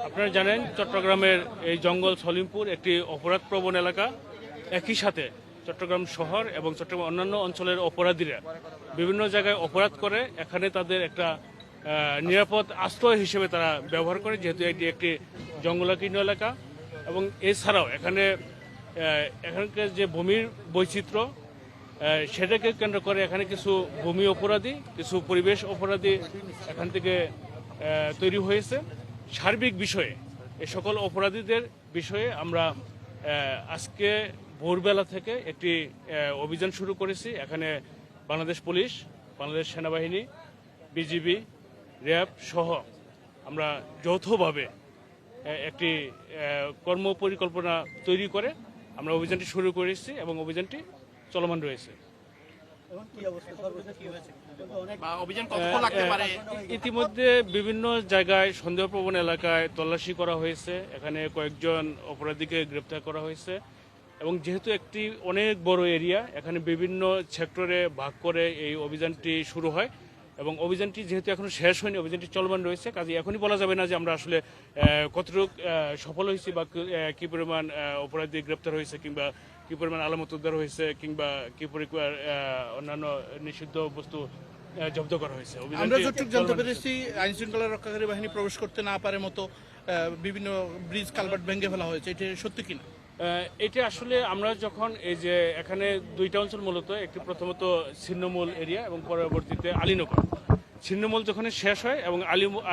আপনারা জানেন চট্টগ্রামের এই জঙ্গল সলিমপুর একটি অপরাধপ্রবণ এলাকা। একই সাথে চট্টগ্রাম শহর এবং চট্টগ্রাম অন্যান্য অঞ্চলের অপরাধীরা বিভিন্ন জায়গায় অপরাধ করে এখানে তাদের একটা নিরাপদ আশ্রয় হিসেবে তারা ব্যবহার করে, যেহেতু এটি একটি জঙ্গলাকীর্ণ এলাকা। এবং এছাড়াও এখানকার যে ভূমির বৈচিত্র্য সেটাকে কেন্দ্র করে এখানে কিছু ভূমি অপরাধী, কিছু পরিবেশ অপরাধী এখান থেকে তৈরি হয়েছে। সার্বিক বিষয়ে এই সকল অপরাধীদের বিষয়ে আমরা আজকে ভোরবেলা থেকে একটি অভিযান শুরু করেছি। এখানে বাংলাদেশ পুলিশ, বাংলাদেশ সেনাবাহিনী, বিজিবি, র্যাব সহ আমরা যৌথভাবে একটি কর্ম পরিকল্পনা তৈরি করে আমরা অভিযানটি শুরু করেছি এবং অভিযানটি চলমান রয়েছে। ইতিমধ্যে বিভিন্ন জায়গায় সন্দেহপ্রবণ এলাকায় তল্লাশি করা হয়েছে, এখানে কয়েকজন অপরাধীকে গ্রেপ্তার করা হয়েছে। এবং যেহেতু একটি অনেক বড় এরিয়া, এখানে বিভিন্ন সেক্টরে ভাগ করে এই অভিযানটি শুরু হয় এবং অভিযানটি যেহেতু এখনো শেষ হয়নি, অভিযানটি চলমান রয়েছে, কাজে এখনই বলা যাবে না যে আমরা আসলে কতটুকু সফল হয়েছি বা কি পরিমাণ অপরাধী গ্রেপ্তার হয়েছে কিংবা কি পরিমাণ আলামত উদ্ধার হয়েছে কিংবা কি পরিমাণ অন্যান্য নিষিদ্ধ বস্তু জব্দ করা হয়েছে। আমরা যতটুকু জানতে পেরেছি আইন শৃঙ্খলা রক্ষাকারী বাহিনী প্রবেশ করতে না পারে মতো বিভিন্ন ব্রিজ কালভার্ট ভেঙে ফেলা হয়েছে, এটা সত্যি কিনা? এটা আসলে আমরা যখন এই যে এখানে দুইটা অঞ্চল মূলত, একটি প্রথমত ছিন্নমূল এরিয়া এবং পরবর্তীতে আলীনগর। ছিন্নমূল যখন শেষ হয় এবং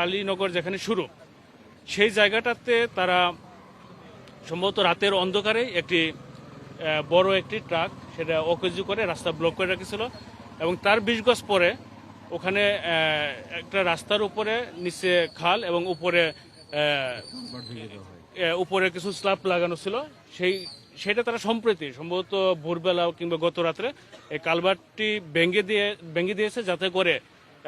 আলীনগর যেখানে শুরু, সেই জায়গাটাতে তারা সম্ভবত রাতের অন্ধকারে একটি বড় একটি ট্রাক সেটা অকেজু করে রাস্তা ব্লক করে রেখেছিল এবং তার 20 গজ পরে ওখানে একটা রাস্তার উপরে নিচে খাল এবং উপরে কিছু স্ল্যাব লাগানো ছিল। সেটা তারা সম্প্রতি সম্ভবত ভোরবেলা কিংবা গত রাত্রে এই কালভার্টটি ভেঙে দিয়েছে, যাতে করে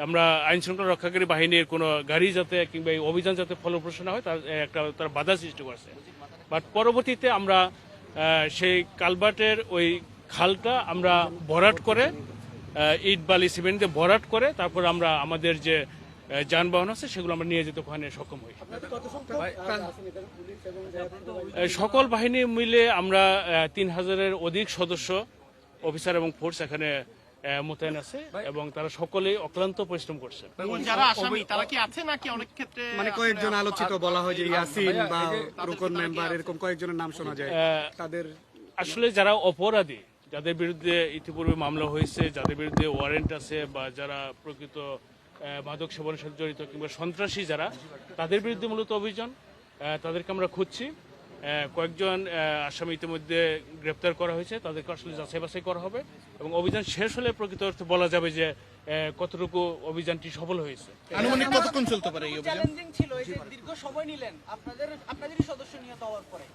আমরা আইন শৃঙ্খলা রক্ষাকারী বাহিনীর কোনো গাড়ি যাতে কিংবা এই অভিযান যাতে ফলপ্রসূ না হয় তার বাধা সৃষ্টি করেছে। বাট পরবর্তীতে আমরা সেই কালভার্টের ওই খালটা আমরা ভরাট করে ইট বালি সিমেন্ট দিয়ে ভরাট করে তারপর আমরা আমাদের যে যানবাহন আছে সেগুলো আমরা নিয়ে যেতে ওখানে সক্ষম হই। সকল বাহিনী মিলে আমরা 3000-এর অধিক সদস্য, অফিসার এবং ফোর্স এখানে মোতায়েন আছে এবং তারা সকলেই অক্লান্ত পরিশ্রম করছে। যারা আসামি তারা কি আছে নাকি অনেক ক্ষেত্রে মানে কয়েকজন আলোচিত বলা হয় যে ইয়াসিন বা রুকন মেম্বার এরকম কয়েকজনের নাম শোনা যায়, তাদের আসলে যারা অপরাধী, যাদের বিরুদ্ধে ইতিপূর্বে মামলা হয়েছে, যাদের বিরুদ্ধে ওয়ারেন্ট আছে বা যারা প্রকৃত মাদক সেবনের সাথে জড়িত কিংবা সন্ত্রাসী যারা, তাদের বিরুদ্ধে মূলত অভিযান, তাদেরকে আমরা খুঁজছি। কয়েকজন আসামি ইতিমধ্যে গ্রেপ্তার করা হয়েছে, তাদেরকে আসলে যাচাই বাছাই করা হবে এবং অভিযান শেষ হলে প্রকৃত অর্থে বলা যাবে যে কতটুকু অভিযানটি সফল হয়েছে। আনুমানিক কতক্ষণ চলতে পারে এই অভিযান? চ্যালেঞ্জিং ছিল, এই যে দীর্ঘ সময় নিলেন আপনাদেরই সদস্য নিহত হওয়ার পরে।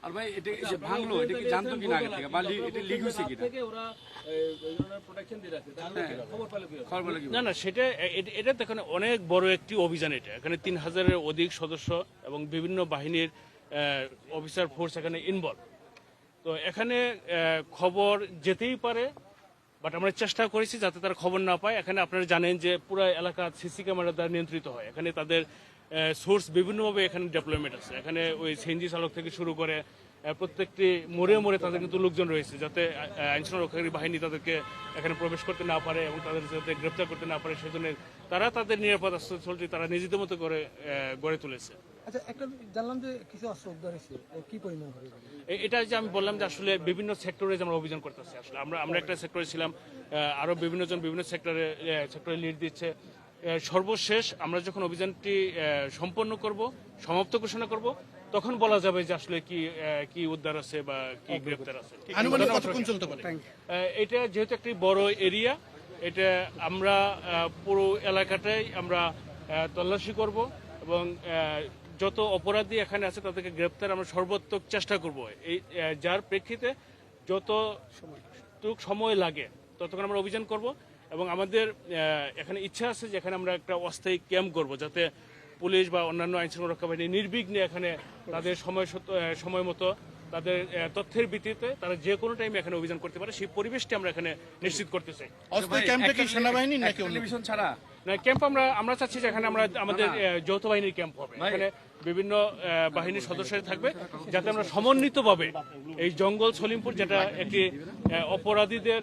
আর ভাই এটা যে ভাঙলো, এটা কি জানতো কিনা আগে থেকে বা এটা লিক হয়েছে কিনা? না, এটা দেখেন অনেক বড় একটি অভিযান। এটা এখানে 3000-এর অধিক সদস্য এবং বিভিন্ন বাহিনীর অফিসার ফোর্স এখানে ইনভলভ। তো এখানে খবর যেতেই পারে, বাট আমরা চেষ্টা করেছি যাতে তারা খবর না পায়। এখানে আপনারা জানেন যে পুরো এলাকা সিসি ক্যামেরা দ্বারা নিয়ন্ত্রিত হয়। এখানে তাদের সোর্স বিভিন্নভাবে এখানে ডেভেলপমেন্ট আছে। এখানে ওই সিএনজি চালক থেকে শুরু করে প্রত্যেকটি মোড়ে তাদের কিন্তু লোকজন রয়েছে, যাতে আইনশৃঙ্খলা রক্ষাকারী বাহিনী তাদেরকে এখানে প্রবেশ করতে না পারে এবং তাদের যাতে গ্রেপ্তার করতে না পারে, সেজন্য তারা তাদের নিরাপদ আশ্রয়স্থলটি তারা নিজেদের মতো করে গড়ে তুলেছে। আচ্ছা, একটা জানলাম যে কিছু অস্ত্র উদ্ধার হয়েছে, কি পরিমাণ হবে? এটা যে আমি বললাম যে আসলে বিভিন্ন সেক্টরে আমরা অভিযান করতেছি। আসলে আমরা একটা সেক্টরে ছিলাম, আরো বিভিন্ন সেক্টরে লিড দিচ্ছে। সর্বশেষ আমরা যখন অভিযানটি সম্পন্ন করব, সমাপ্ত ঘোষণা করব, তখন বলা যাবে যে আসলে কি উদ্ধার আছে বা কি গ্রেপ্তার আছে। আনুমানিক কতক্ষণ চলতে পারে? এটা যেহেতু একটি বড় এরিয়া, এটা আমরা পুরো এলাকাটাই আমরা তল্লাশি করব এবং যত অপরাধী এখানে আছে তাদেরকে গ্রেপ্তার আমরা সর্বোত্তক চেষ্টা করব। এই যার প্রেক্ষিতে যতটুক সময় লাগে ততক্ষণ আমরা অভিযান করব এবং আমাদের এখানে ইচ্ছা আছে যে এখানে আমরা একটা অস্থায়ী ক্যাম্প করব, যাতে পুলিশ বা অন্যান্য আইনশৃঙ্খলা রক্ষা বাহিনী নির্বিঘ্নে এখানে তাদের সময় মতো তাদের তথ্যের ভিত্তিতে তারা যে কোনো টাইমে এখানে অভিযান করতে পারে, সেই পরিবেশটি আমরা এখানে নিশ্চিত করতে চাই। অস্থায়ী ক্যাম্পে কি সেনাবাহিনী নাকি টেলিভিশন ছাড়া না ক্যাম্প আমরা চাচ্ছি যে এখানে আমরা আমাদের যৌথ বাহিনীর ক্যাম্প হবে, এখানে বিভিন্ন বাহিনীর সদস্যরা থাকবে, যাতে আমরা সমন্বিতভাবে এই জঙ্গল সলিমপুর যেটা একটি অপরাধীদের